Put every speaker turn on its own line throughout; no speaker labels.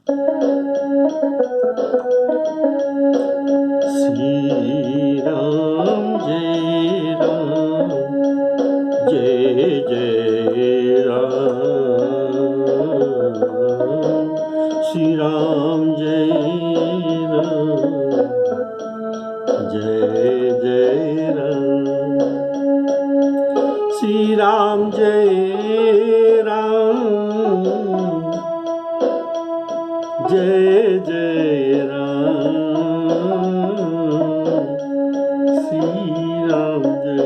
श्री राम जय राम जय जय राम, श्री राम जय राम जय जय राम, श्री राम जय राम जय जय राम, श्री राम जय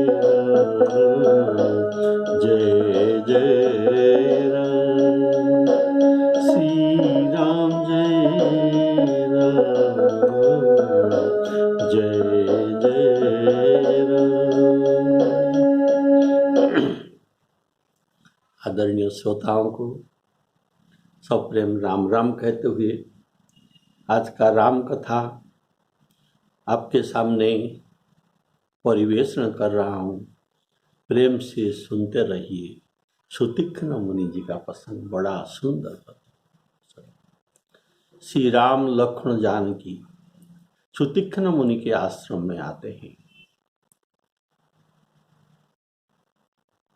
राम जय जय राम, श्री राम जय राम जय जय राम। आदरणीय श्रोताओं को सप्रेम राम राम कहते हुए आज का राम कथा आपके सामने परिवेषण कर रहा हूँ। प्रेम से सुनते रहिए। सुतीक्ष्ण मुनि जी का प्रसंग बड़ा सुंदर प्रसंग। श्री राम लक्ष्मण जानकी सुतीक्ष्ण मुनि के आश्रम में आते हैं।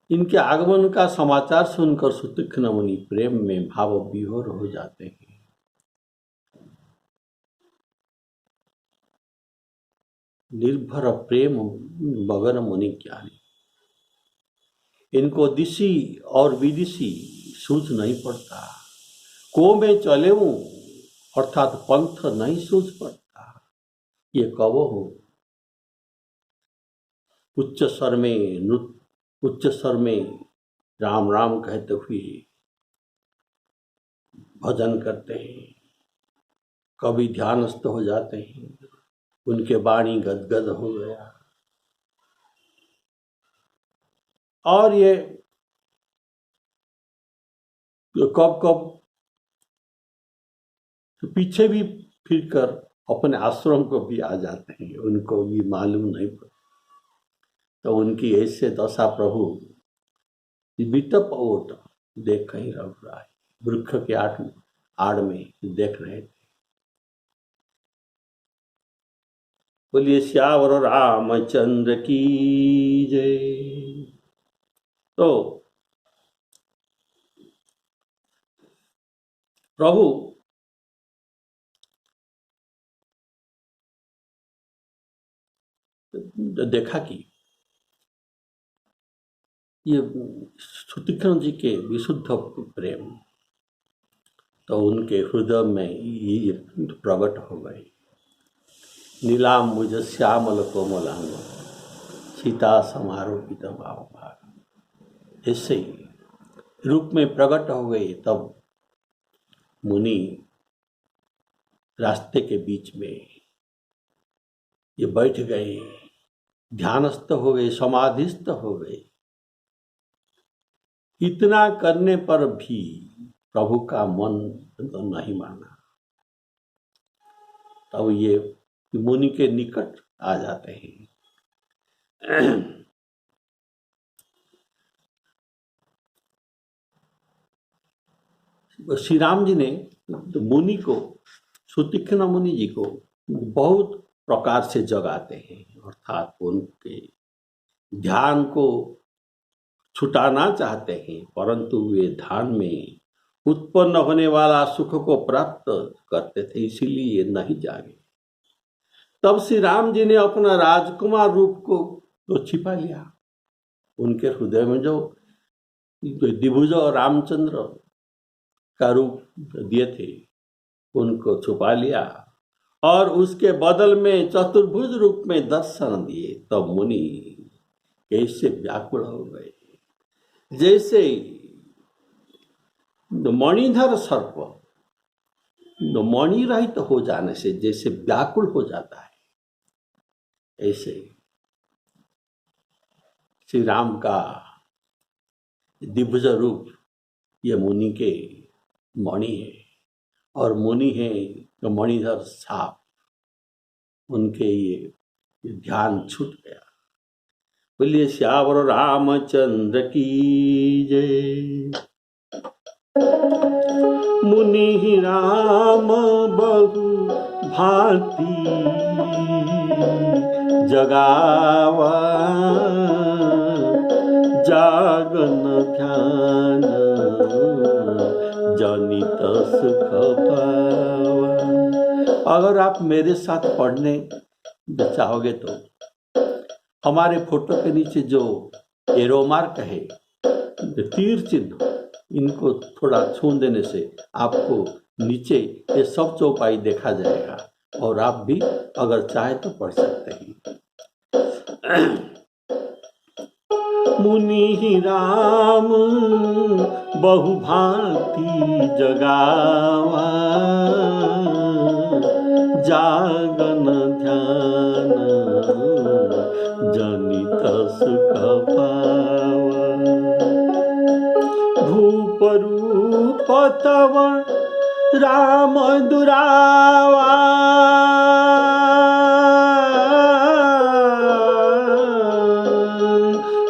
इनके आगमन का समाचार सुनकर सुतीक्ष्ण मुनि प्रेम में भाव विभोर हो जाते हैं। निर्भर प्रेम मगन मुनि ज्ञानी, इनको दिशी और विदिशी सूझ नहीं पड़ता। को में चले अर्थात पंथ नहीं सूझ पड़ता। ये कब हो उच्च स्वर में राम राम कहते हुए भजन करते हैं। कभी ध्यानस्थ हो जाते हैं, उनके वाणी गदगद हो गया। और ये कब कब तो पीछे भी फिरकर अपने आश्रम को भी आ जाते हैं, उनको भी मालूम नहीं पड़ता। तो उनकी ऐसे दशा प्रभु वितप ओट देख कहीं रहा है, वृक्ष के आड़ में देख रहे थे। बोलिए श्यावर रामचंद्र की जय। तो प्रभु देखा कि ये सुतीक्ष्ण जी के विशुद्ध प्रेम तो उनके हृदय में ये प्रकट हो गए। नीलाम मुझ श्यामल कोमलांग सीता समारोपित भाव, ऐसे रूप में प्रकट हो गए। तब मुनि रास्ते के बीच में ये बैठ गए, ध्यानस्थ हो गए, समाधिस्थ हो गए। इतना करने पर भी प्रभु का मन तो नहीं माना। तब ये मुनि के निकट आ जाते हैं। श्री राम जी ने मुनि को, सुतीक्ष्ण मुनि जी को बहुत प्रकार से जगाते हैं, अर्थात उनके ध्यान को छुटाना चाहते हैं, परंतु वे ध्यान में उत्पन्न होने वाला सुख को प्राप्त करते थे, इसीलिए नहीं जागे। तब श्री राम जी ने अपना राजकुमार रूप को तो छिपा लिया। उनके हृदय में जो द्विभुज रामचंद्र का रूप दिए थे उनको छुपा लिया और उसके बदल में चतुर्भुज रूप में दर्शन दिए। तब मुनि कैसे व्याकुल हो गए, जैसे मणिधर सर्प मणि रहित हो जाने से जैसे व्याकुल हो जाता है, ऐसे श्री राम का दिव्य रूप ये मुनि के मणि है, और मुनि है तो मणिधर साप, उनके ये ध्यान छूट गया। बोलिए श्यावर रामचंद्र की जय। मुनि राम बहु भांति जगावा, जागन ध्यान जनित सुख पावा। अगर आप मेरे साथ पढ़ने चाहोगे तो हमारे फोटो के नीचे जो एरो मार्क है, तीर चिन्ह, इनको थोड़ा छू देने से आपको नीचे ये सब चौपाई देखा जाएगा और आप भी अगर चाहे तो पढ़ सकते हैं। मुनि राम बहु भांति जगावा, जागन ध्यान जनित सुख पावा। भूप रूप तव राम दुरावा,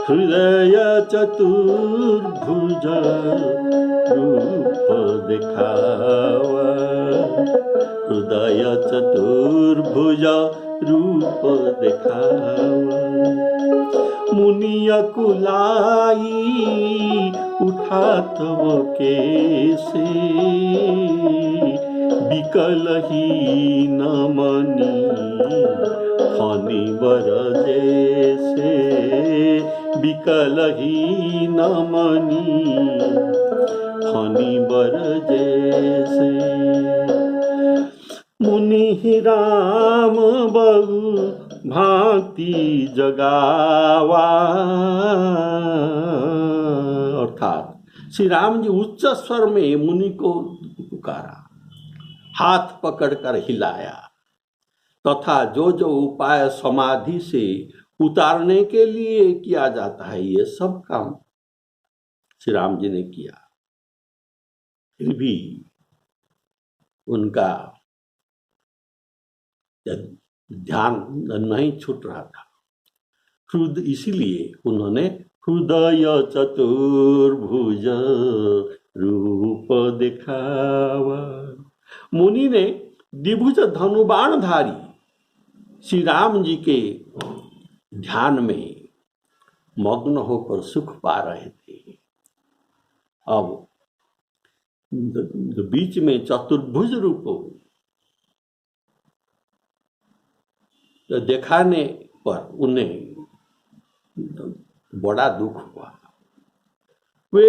हृदय चतुर्भुज रूप दिखावा, हृदय चतुर्भुज रूप दिखावा। मुनि अकुलाई उठात केसे, विकल हीन मनि फनि बर जैसे, विकल हीन मनि फनि बर जैसे। मुनि राम बहु भांति जगावा, अर्थात श्री राम जी उच्च स्वर में मुनि को पुकारा, हाथ पकड़कर हिलाया तथा जो जो उपाय समाधि से उतारने के लिए किया जाता है ये सब काम श्री राम जी ने किया। फिर भी उनका ध्यान नहीं छूट रहा था। इसीलिए उन्होंने हृदय चतुर्भुज रूप दिखावा। मुनि ने द्विभुज धनुबाणधारी श्री राम जी के ध्यान में मग्न होकर सुख पा रहे थे। अब बीच में चतुर्भुज रूप दिखाने पर उन्हें बड़ा दुख हुआ। वे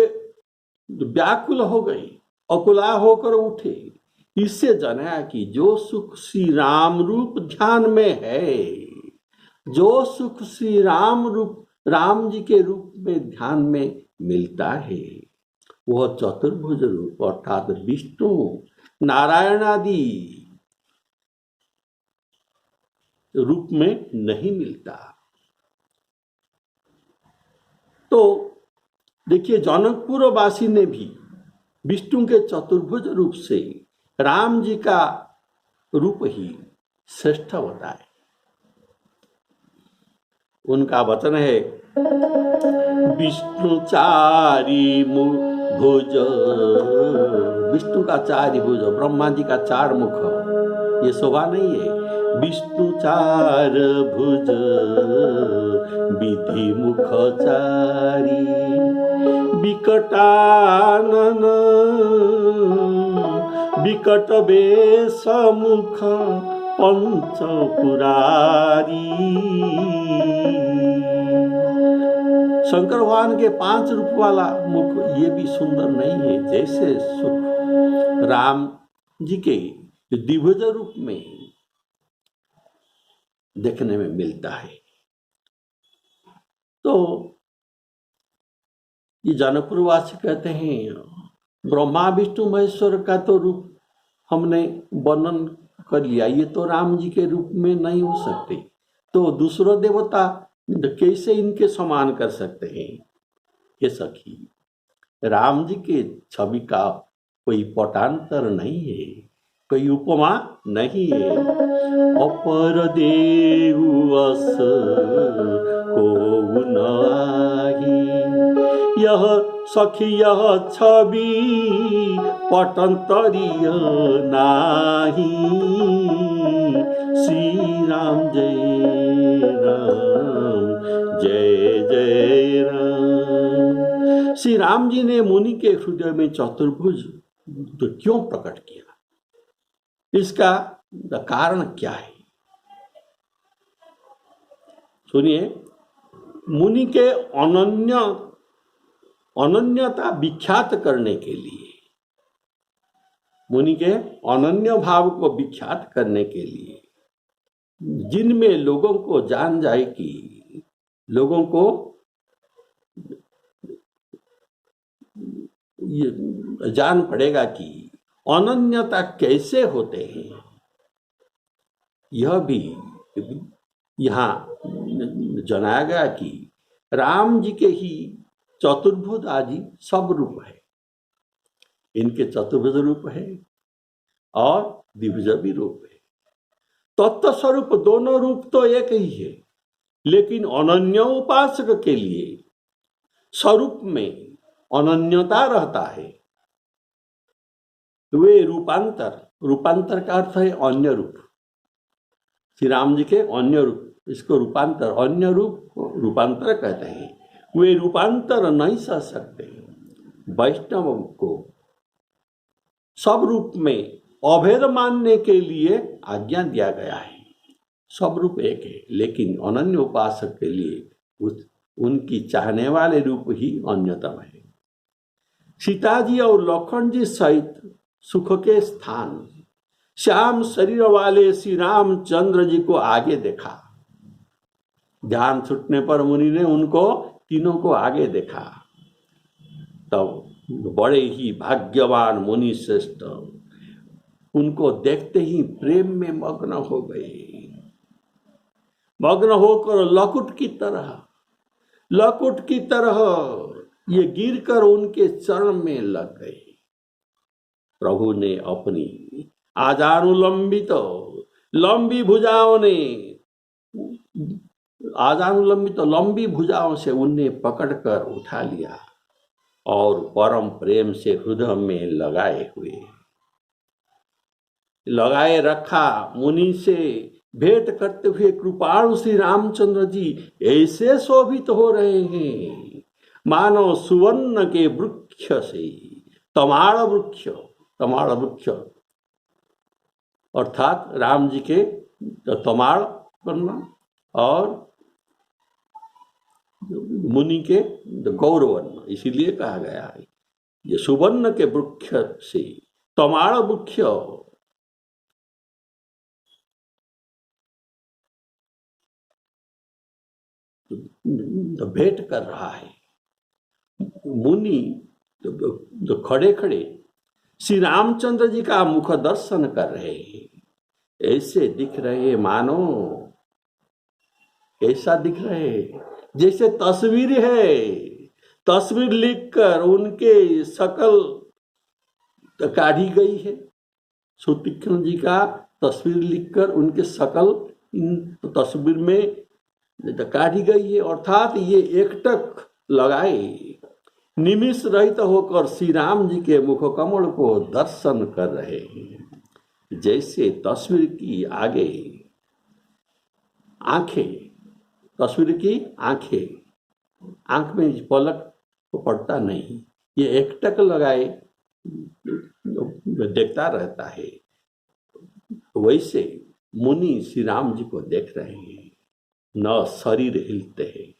व्याकुल हो गए, अकुला होकर उठे। इससे जाना कि जो सुख श्री राम रूप ध्यान में है, जो सुख श्री राम रूप राम जी के रूप में ध्यान में मिलता है, वह चतुर्भुज रूप अर्थात विष्णु नारायण आदि रूप में नहीं मिलता। तो देखिए, जनकपुर वासी ने भी विष्णु के चतुर्भुज रूप से राम जी का रूप ही श्रेष्ठ बताए। उनका वचन है, विष्णु चारि भुज, विष्णु का चारि भुज, ब्रह्मा जी का चार मुख, ये शोभा नहीं है। विष्णु चार भुज विधि मुख चारी, विकटानन विकट बेश मुख पंच पुरारी। शंकर भगवान के 5 रूप वाला मुख ये भी सुंदर नहीं है, जैसे सुख राम जी के द्विभुज रूप में देखने में मिलता है। तो ये जनकपुरवासी कहते हैं, ब्रह्मा विष्णु महेश्वर का तो रूप हमने वर्णन कर लिया, ये तो राम जी के रूप में नहीं हो सकते, तो दूसरा देवता कैसे इनके समान कर सकते हैं? ये सखी, राम जी के छवि का कोई पटांतर नहीं है, कोई उपमा नहीं है। अपर देहु अस को नाही, यह सखिय छवि पटंतरिय नाही। श्री राम जय राम जय जय राम। श्री राम जी ने मुनि के हृदय में चतुर्भुज तो क्यों प्रकट किया, इसका कारण क्या है? सुनिए, मुनि के अनन्यता विख्यात करने के लिए, मुनि के अनन्य भाव को विख्यात करने के लिए, जिनमें लोगों को जान जाए कि लोगों को ये जान पड़ेगा कि अनन्यता कैसे होते हैं, यह भी यहाँ जनाया गया कि राम जी के ही चतुर्भुज आदि सब रूप है, इनके चतुर्भुज रूप है और द्विभुज भी रूप है। तत्व स्वरूप दोनों रूप तो एक ही है, लेकिन अनन्य उपासक के लिए स्वरूप में अनन्यता रहता है। वे रूपांतर का अर्थ है अन्य रूप। श्री राम जी के अन्य रूप, इसको रूपांतर, अन्य रूप रूपांतर कहते हैं। वे रूपांतर नहीं सह सकते। वैष्णव को सब रूप में अभेद मानने के लिए आज्ञा दिया गया है। सब रूप एक है, लेकिन अनन्य उपासक के लिए उनकी चाहने वाले रूप ही अन्यतम है। सीता जी और लखन जी सहित सुख के स्थान श्याम शरीर वाले श्री रामचंद्र जी को आगे देखा। ध्यान छूटने पर मुनि ने उनको तीनों को आगे देखा। तब बड़े ही भाग्यवान मुनि श्रेष्ठ उनको देखते ही प्रेम में मग्न हो गए। मग्न होकर लकुट की तरह ये गिरकर उनके चरण में लग गए। प्रभु ने अपनी आजानुलंबित लंबी भुजाओं से उन्हें पकड़कर उठा लिया और परम प्रेम से हृदय में लगाए रखा। मुनि से भेंट करते हुए कृपाणु श्री रामचंद्र जी ऐसे शोभित हो रहे हैं मानो सुवर्ण के वृक्ष से तमाड़ वृक्ष अर्थात राम जी के तमाड़ करना और मुनि के गौरवर्ण, इसीलिए कहा गया है ये सुवर्ण के वृक्ष से तमाड़ वृक्ष भेंट कर रहा है। मुनि तो खड़े खड़े श्री रामचंद्र जी का मुख दर्शन कर रहे हैं। ऐसे दिख रहे मानो, ऐसा दिख रहे जैसे तस्वीर है। तस्वीर लिखकर उनके शकल काढ़ी गई है। सुतीक्ष्ण जी का तस्वीर लिखकर उनके शकल इन तस्वीर में काढ़ी गई है। अर्थात ये एकटक लगाए निमिष रहित होकर श्री राम जी के मुख कमल को दर्शन कर रहे हैं। जैसे तस्वीर की आगे आंख में पलक पड़ता नहीं, ये एकटक लगाए देखता रहता है। वैसे मुनि श्री राम जी को देख रहे हैं। न शरीर हिलते हैं,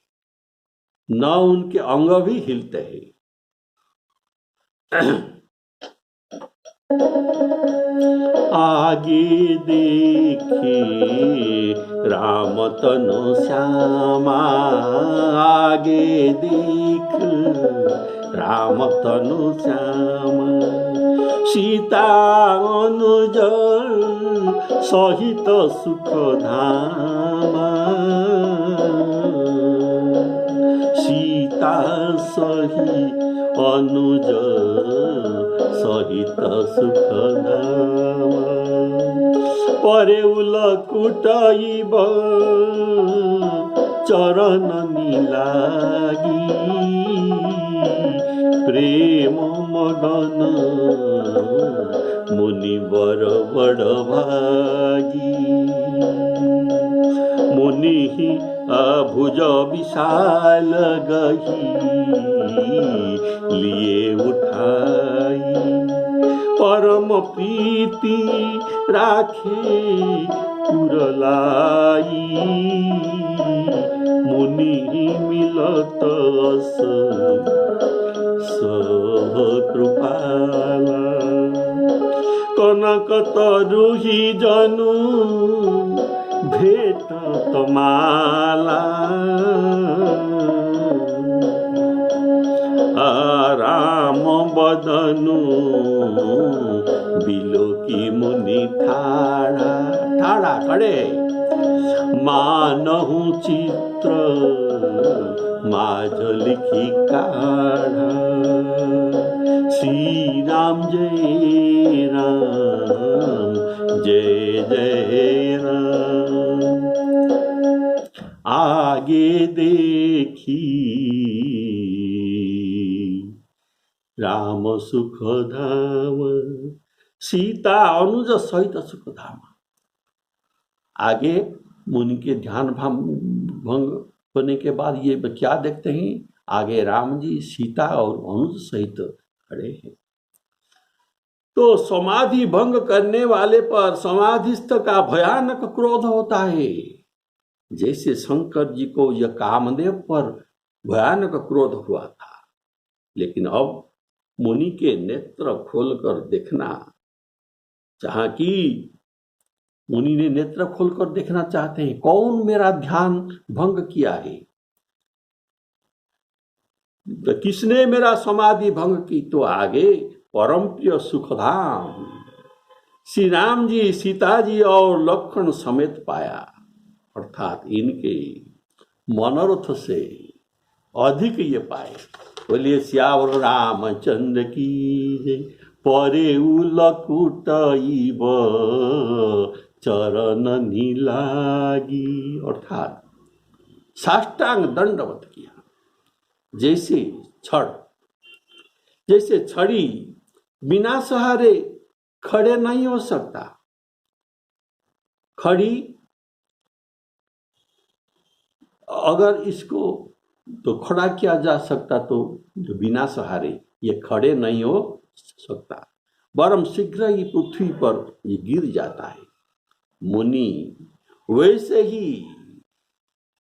न उनके अंग भी हिलते हैं। आगे देखे राम तनु श्यामा, आगे देख राम तनु श्यामा, सीता अनुज सहित सुख धामा, सीता सही अनुज सहित सुख धामा, परे उलकुटइब चरण निलागी, प्रेम मगन मुनिवर बड़ भागी मुनि भुज विशाल गही लिए उठाई परम प्रीति राखे पुरलाई मुनि मिलत सब कृपाला कनक तरुही जनु भेट तमाला राम बदनु बिलोकी मुनि ठाड़ा ठाड़ा खड़े मानहु चित्र माज लिखी काढ़ा श्री राम जय राम जय जय राम आगे देखी राम सुख धाम सीता अनुज सहित सुख धाम। आगे मुनि के ध्यान भंग होने के बाद ये क्या देखते हैं, आगे राम जी सीता और अनुज सहित खड़े हैं। तो समाधि भंग करने वाले पर समाधिस्थ का भयानक क्रोध होता है। जैसे शंकर जी को यह कामदेव पर भयानक क्रोध हुआ था, लेकिन अब मुनि के नेत्र खोलकर देखना चाहा कि मुनि ने नेत्र खोलकर देखना चाहते हैं कौन मेरा ध्यान भंग किया है, तो किसने मेरा समाधि भंग की। तो आगे परम प्रिय सुखधाम श्री राम जी सीता जी और लक्ष्मण समेत पाया, अर्थात इनके मनोरथ से अधिक ये पाए। बोलिए श्यावर रामचंद्र की जय। परे लकुट चरण नीलागी, अर्थात साष्टांग दंडवत किया। जैसे छड़ी बिना सहारे खड़े नहीं हो सकता, खड़ी अगर इसको तो खड़ा किया जा सकता तो बिना सहारे ये खड़े नहीं हो सकता, वरम शीघ्र ही पृथ्वी पर ये गिर जाता है। मुनि वैसे ही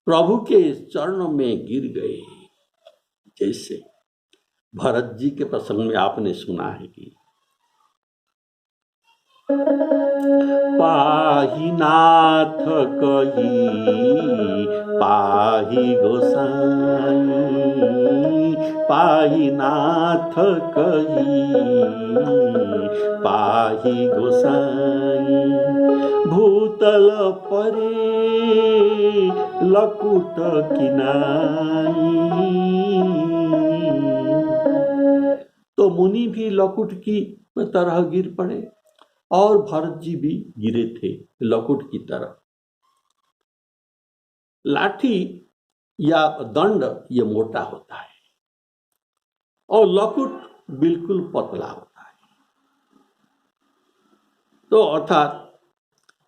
प्रभु के चरणों में गिर गए। जैसे भरत जी के प्रसंग में आपने सुना है कि पाही नाथ कही पाही गोसाई, पाही नाथ कही पाही गोसाई, भूतल परे लकुट किनाई। तो मुनि भी लकुट की तरह गिर पड़े और भरत जी भी गिरे थे लकुट की तरह। लाठी या दंड ये मोटा होता है और लकुट बिल्कुल पतला होता है। तो अर्थात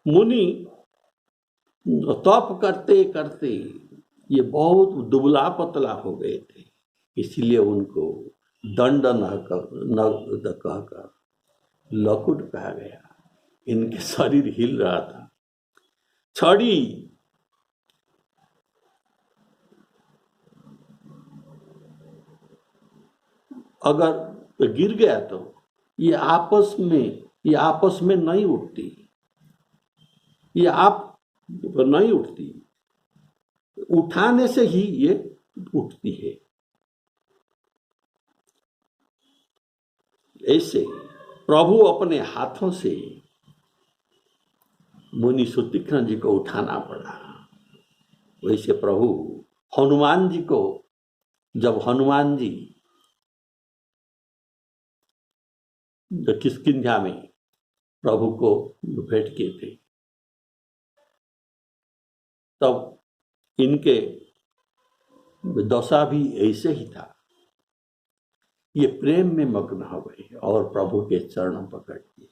मुनि तप करते करते ये बहुत दुबला पतला हो गए थे, इसलिए उनको दंड न कहकर लकुट कहा गया। इनके शरीर हिल रहा था। छड़ी अगर गिर गया तो ये आपस में नहीं उठती, ये आप नहीं उठती, उठाने से ही ये उठती है। ऐसे प्रभु अपने हाथों से मुनि सुतीक्ष्ण जी को उठाना पड़ा। वैसे प्रभु हनुमान जी को, जब हनुमान जी किष्किंधा में प्रभु को भेंट किए थे, तब इनके दशा भी ऐसे ही था। ये प्रेम में मग्न हो गए और प्रभु के चरण पकड़ लिए।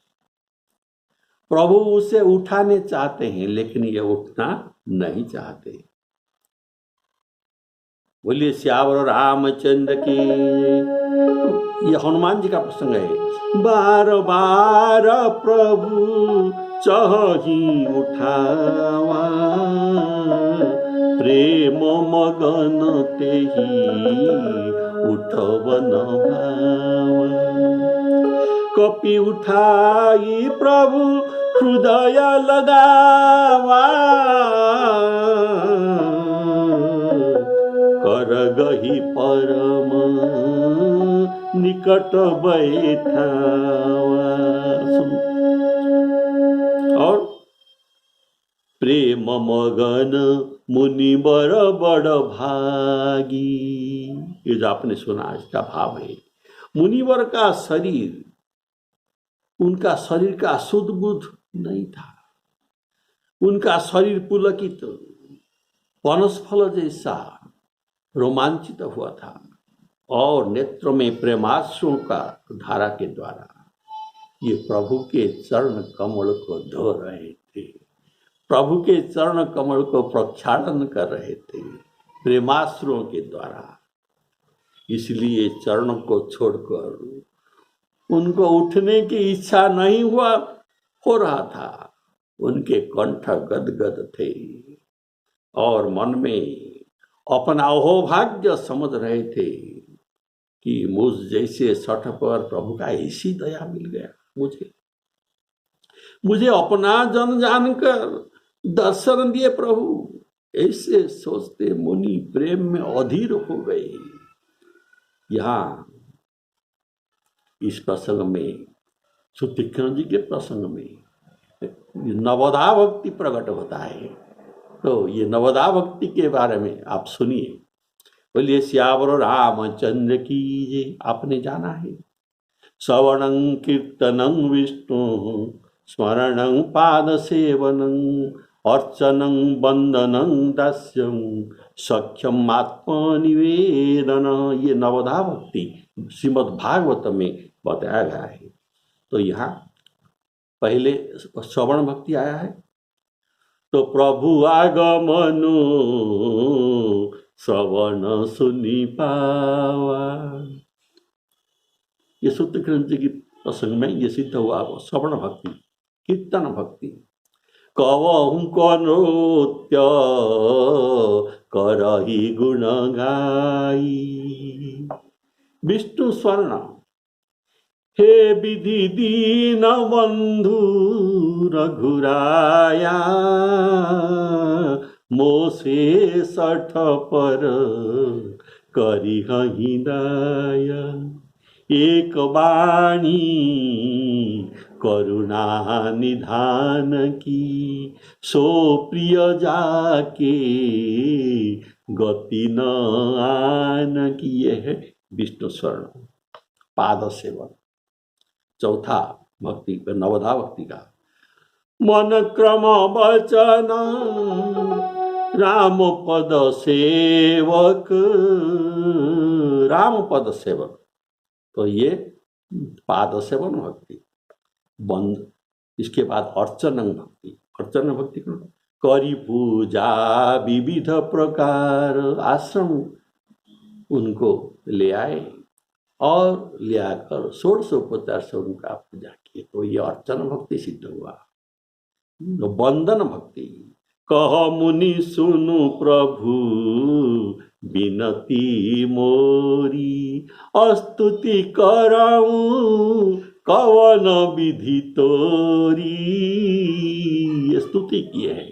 प्रभु उसे उठाने चाहते हैं लेकिन ये उठना नहीं चाहते। बोलिए श्यावर रामचंद्र की। ये हनुमान जी का प्रसंग है। बार बार प्रभु चाही उठावा, प्रेम मगन तेही उठवन भावा। कपि उठाई प्रभु हृदय लगावा, कर गही परम निकट बैठावा। और प्रेम मगन मुनिवर बड़ भागी। ये जो आपने सुना इसका भाव है, मुनिवर का शरीर, उनका शरीर का शुद्ध बुद्ध नहीं था। उनका शरीर पुलकित वनस्फल जैसा रोमांचित हुआ था और नेत्र में प्रेमाश्रुओं का धारा के द्वारा ये प्रभु के चरण कमल को धो रहे थे, प्रभु के चरण कमल को प्रक्षालन कर रहे थे प्रेमाश्रुओं के द्वारा। इसलिए चरण को छोड़कर उनको उठने की इच्छा नहीं हो रहा था। उनके कंठ गदगद थे और मन में अपना अहोभाग्य समझ रहे थे कि मुझ जैसे सठ पर प्रभु का ऐसी दया मिल गया। मुझे अपना जन जानकर दर्शन दिए प्रभु। ऐसे सोचते मुनि प्रेम में अधीर हो गए। यहाँ इस प्रसंग में सुतीक्ष्ण जी के प्रसंग में नवधा भक्ति प्रकट होता है। तो ये नवधा भक्ति के बारे में आप सुनिए। बोलिए श्यावर रामचंद्र की जय। आपने जाना है श्रवणं कीर्तनं विष्णु स्मरणं पाद सेवनं अर्चनं वंदनं दास्यं सख्यम आत्मनिवेदन। ये नवधा भक्ति श्रीमद् भागवत में बताया गया है। तो यहाँ पहले श्रवण भक्ति आया है। तो प्रभु आगमनु श्रवण सुनि पावा। ये सूत्रकृष्ण जी की प्रसंग में ये सिद्ध हुआ श्रवण भक्ति, कीर्तन भक्ति। कवहु कनृत्य करहि गुण गाई। विष्णु स्वर्ण हे विधि दीन बंधु रघुराया, मोसे सठ पर करिहि दया। एक वाणी करुणा निधान की, सो प्रिय जाके गति न आन की। ये है विष्णु स्वर्ण पाद सेवन। चौथा भक्ति नवधा भक्ति का मन क्रम वचन राम पद सेवक। राम पद सेवक, तो ये पाद सेवन भक्ति बंद। इसके बाद अर्चन भक्ति। अर्चन भक्ति करी पूजा विविध प्रकार। आश्रम उनको ले आए और ले आकर 1650 से उनका पूजा किए। तो ये अर्चन भक्ति सिद्ध हुआ। वंदन भक्ति कह मुनि सुनु प्रभु बिनती मोरी, स्तुति कराऊं कवन विधि तोरी। ये स्तुति किए है,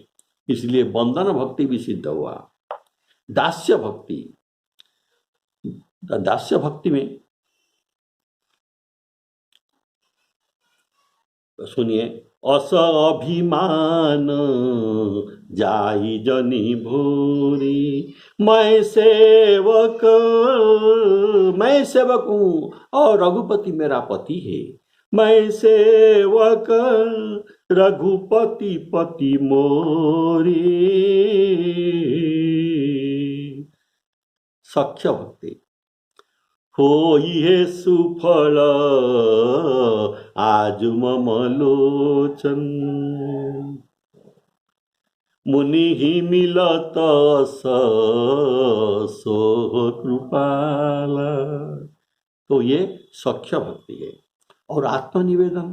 इसलिए वंदन भक्ति भी सिद्ध हुआ। दास्य भक्ति, दास्य भक्ति में सुनिए। अस अभिमान जाई जनी भूरी, मैं सेवक हूँ और रघुपति मेरा पति है। मैं सेवक रघुपति पति मोरी। सख्य भक्ति होई हे सुफल आज मम लोचन। मुनि मिलत सो कृपाला। तो ये सख्य भक्ति है। और आत्मनिवेदन,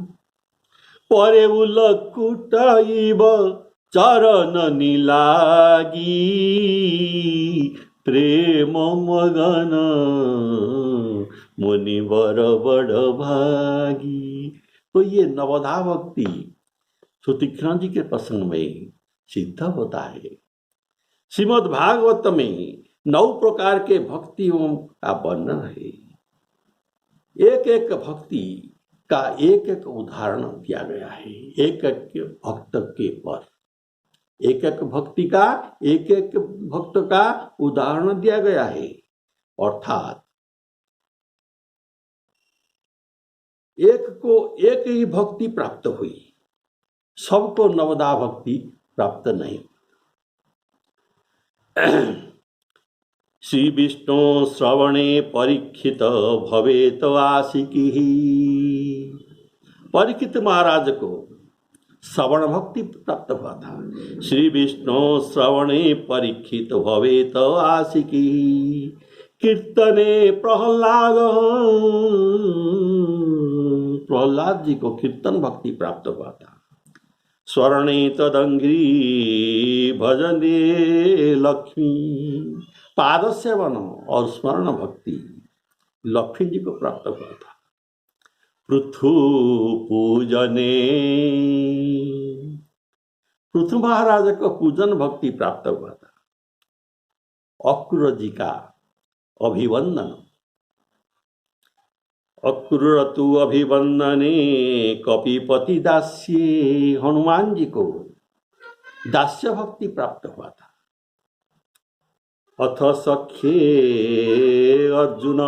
परे उलकुटाइब चरण निलागी प्रेम मगन मुनिवर बड़ भागी। तो ये नवधा भक्ति सुतीक्ष्ण जी के प्रसंग में सिद्ध होता है। श्रीमद् भागवत में 9 प्रकार के भक्तियों का वर्णन है। एक एक भक्ति का एक एक उदाहरण दिया गया है। एक एक भक्त के पर एक एक भक्ति का एक एक भक्त का उदाहरण दिया गया है। अर्थात एक को एक ही भक्ति प्राप्त हुई, सबको नवदा भक्ति प्राप्त नहीं। श्री विष्णु श्रवणे परीक्षित भवेत आशिकी। परीक्षित महाराज को श्रवण भक्ति प्राप्त हुआ था। श्री विष्णु श्रवणे परीक्षित भवेत आशिकी कीर्तने प्रहलाद जी को कीर्तन भक्ति प्राप्त हुआ था। स्वर्णे तदंग्री भजने लक्ष्मी, पाद सेवन और स्मरण भक्ति लक्ष्मी जी को प्राप्त हुआ था। पृथु पूजने, पृथु महाराज को पूजन भक्ति प्राप्त हुआ था। अक्रूर जी का अभिवंदन, अक्रूरतु अभिवंदने कपिपति दास्ये, हनुमान जी को दास्य भक्ति प्राप्त हुआ था। अथ सख्ये अर्जुन,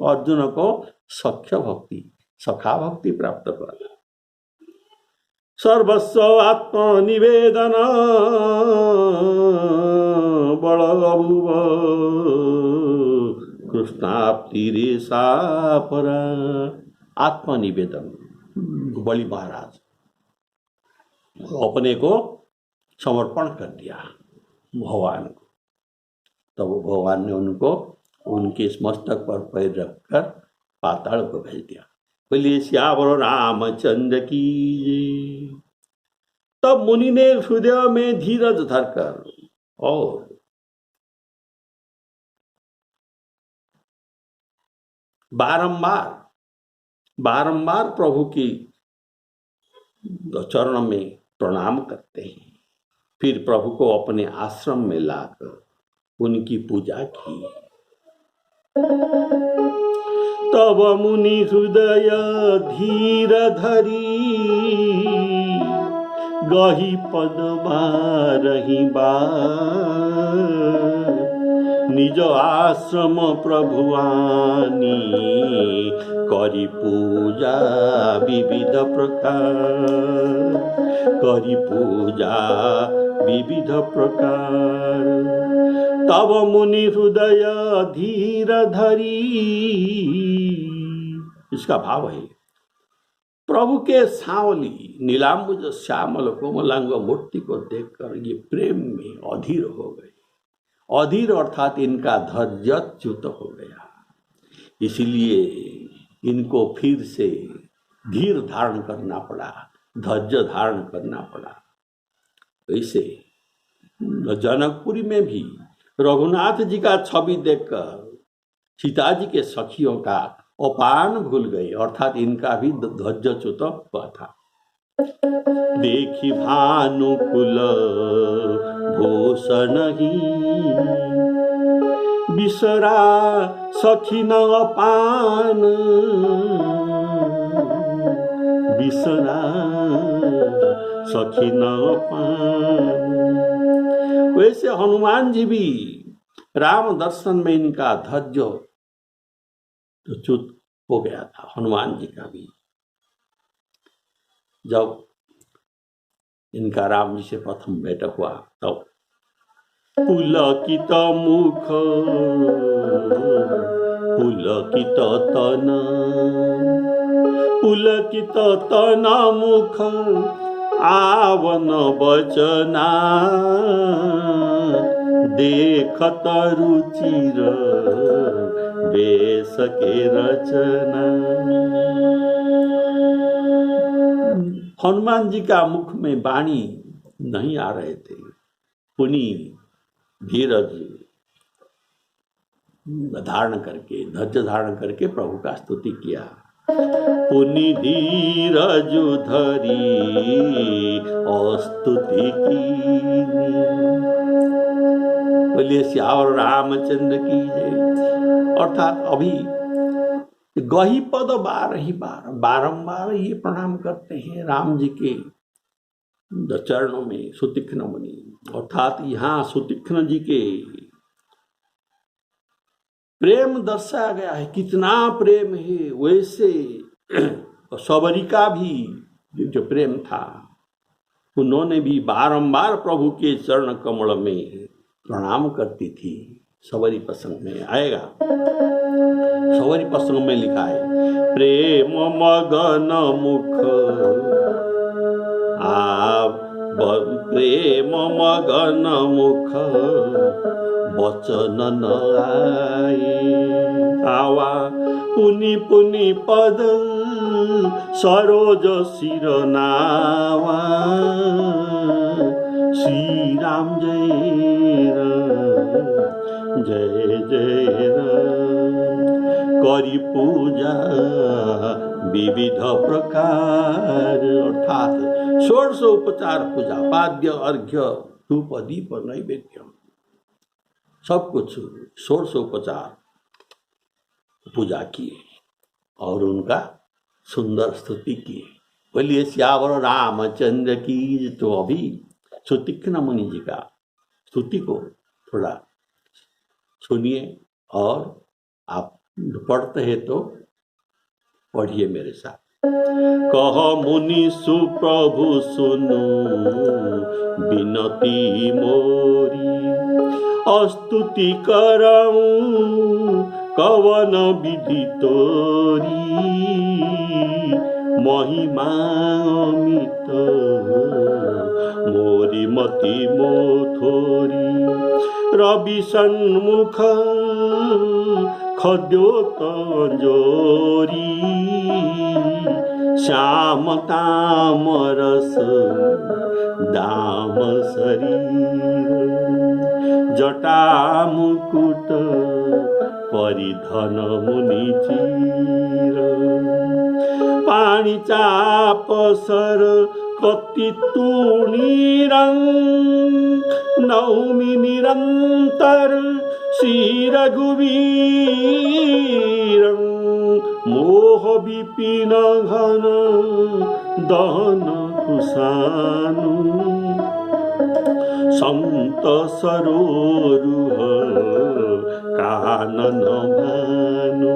अर्जुन को सख्य भक्ति सखा भक्ति प्राप्त हुआ था। सर्वस्व आत्मनिवेदन बड़ अभूव कृष्णाप्तिरेषा परा। आत्मनिवेदन, बलि महाराज अपने को समर्पण कर दिया भगवान को। तब तो भगवान ने उनको उनके मस्तक पर पैर रखकर पाताल को भेज दिया। बोलिए श्यावर रामचंद्र की। तब मुनि ने हृदय में धीरज धरकर और बारंबार प्रभु की चरण में प्रणाम करते हैं। फिर प्रभु को अपने आश्रम में लाकर उनकी पूजा की। तब मुनि हृदय धीर धरी गही पद बारही बार। निज आश्रम प्रभुआनी करी पूजा विविध प्रकार, करी पूजा विविध प्रकार। तब मुनि हृदय धीर धरी, इसका भाव है प्रभु के सांवली नीलांबुज श्यामल कोमलांग मूर्ति को देखकर ये प्रेम में अधीर हो गए। अधीर अर्थात इनका धैर्य च्युत हो गया। इसलिए इनको फिर से धीर धारण करना पड़ा, धैर्य धारण करना पड़ा। ऐसे जनकपुरी में भी रघुनाथ जी का छवि देखकर सीता जी के सखियों का अपान भूल गए, अर्थात इनका भी धैर्य च्युत हुआ था। देखी भानुकुल भूषण ही बिसरा सखी न अपान, बिसरा सखी न अपान। वैसे हनुमान जी भी राम दर्शन में इनका धैर्य तो च्युत हो गया था। हनुमान जी का भी जब इनका राम जी से प्रथम भेंट हुआ तब पुलकित मुख पुलकित तन मुख आवन बचना देखत रुचिर वेश के रचना। हनुमान जी का मुख में वाणी नहीं आ रहे थे। पुनि धीरज धारण करके, धैर्य धारण करके प्रभु का स्तुति किया। पुनि धीरज धरी स्तुति की। बोलिए श्यावर रामचंद्र की जय। अर्थात अभी गही पद बारंबार ये प्रणाम करते हैं राम जी के चरणों में सुतीक्ष्ण मुनि। अर्थात यहाँ सुतीक्ष्ण जी के प्रेम दर्शाया गया है, कितना प्रेम है। वैसे सबरी का भी जो प्रेम था, उन्होंने भी बारंबार प्रभु के चरण कमल में प्रणाम करती थी। सबरी प्रसंग में आएगा, सबरी प्रसंग में लिखा है प्रेम मगन मुख प्रेम मगन मुख वचन न आए। आवा पुनि पुनि पद सरोज सिर नावा। श्री राम जय राम जय जय राम। करी पूजा विविध प्रकार। अर्थात षोडशोपचार पूजा, पाद्य अर्घ्य धूप दीप नैवेद्य सब कुछ षोडशोपचार पूजा किए और उनका सुंदर स्तुति किए। बोलिए श्यावर रामचंद्र की। तो अभी सुतीक्ष्ण मुनि जी का स्तुति को थोड़ा सुनिए और आप पढ़ते हैं तो पढ़िए मेरे साथ। कह मुनि सुप्रभु सुनु बिनती मोरी। स्तुति करऊं कवन विधि तोरी। महिमा अमित मोरी मति मोथोरी। रवि सन्मुख खद्योत जोरी। श्याम ताम रस दाम शरीर। जटा मुकुट परिधन मुनि चीर। पाणी चाप सर कति तुणीरं। नौमि निरंतर श्री रघुवीरं। मोह विपिन घन दहन कुशानु। संत सरोरुह कानन भानु।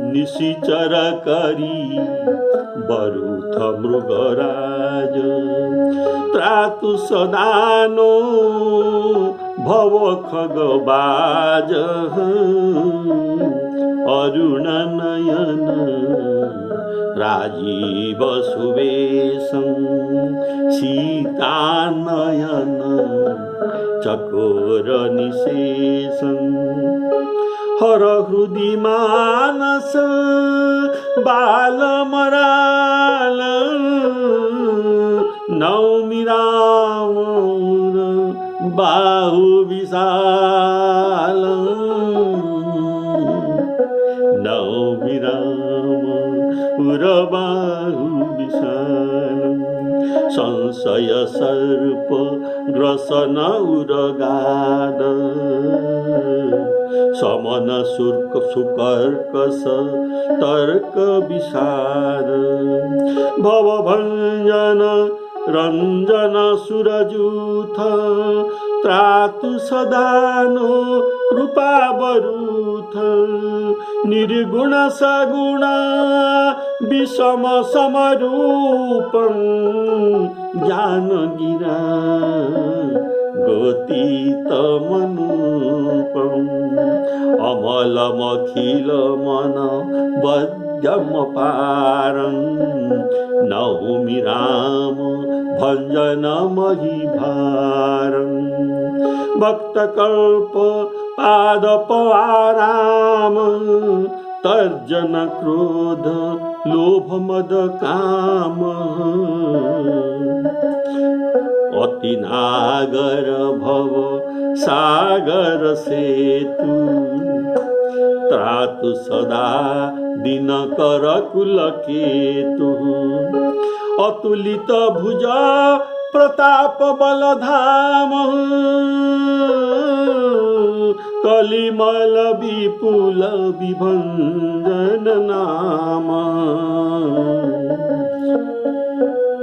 निशिचर करी बरुथ मृगराज। त्रातु सदानो भव खगबाज। अरुण नयन राजीव सुवेशं। सीता नयन चकोर निशेषं। हर हृदि मानस बाल मराल। नौमि राम बाहु विशाल। नौमि राम उरबाहु विशाल। संशय सर्प ग्रसन उरगाद। समन सुकर्कश तर्क विषाद। भवभञ्जन रंजन सुरजूथ। त्रातु सदानो कृपा बरूथ। निर्गुण सगुण विषम समरूपं। ज्ञान गिरा गोतीतमनुपम् अमलमखिलमन वद्यमपारं नौमि राम भञ्जनमहिभारम् भक्तकल्प पादपवाराम तर्जन क्रोध लोभ मद काम अति नागर भव सागर सेतु त्रातु सदा दिनकर कुल केतु अतुलित भुज प्रताप बलधाम कलिमल विपुल विभंजन नाम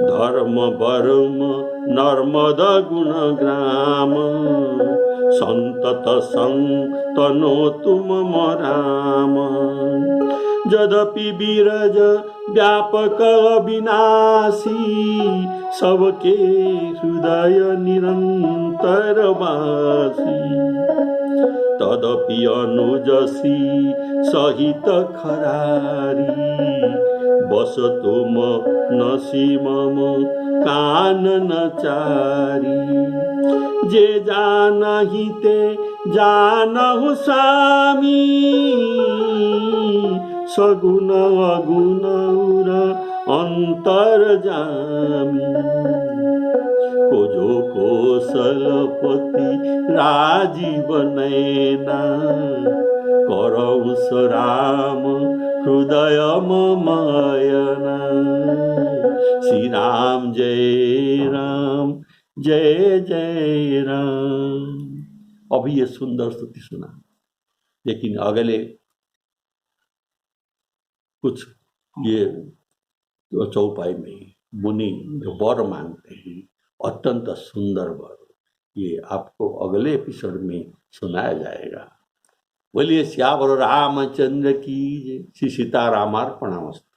धर्म वर्म नर्मद गुण ग्राम संतत संतनो तुम राम यद्यपि बीरज व्यापक अविनाशी सबके हृदय निरंतर वासी तदपि अनुजसी सहित खरारी बस तुम नसी मम कानन चारी जे जानहि ते जानहु स्वामी सगुण अगुण उर अंतर जामी कोजो कौशलपति राजीव नैना करौस राम हृदय ममयना श्री राम जय राम जय जय राम। अभी ये सुंदर स्तुति सुना, लेकिन अगले कुछ ये चौपाई में मुनि जो वर मांगते हैं अत्यंत सुंदर वर, ये आपको अगले एपिसोड में सुनाया जाएगा। बोलिए श्यावर रामचंद्र की जय। श्री सीतारामार्पणमस्तु।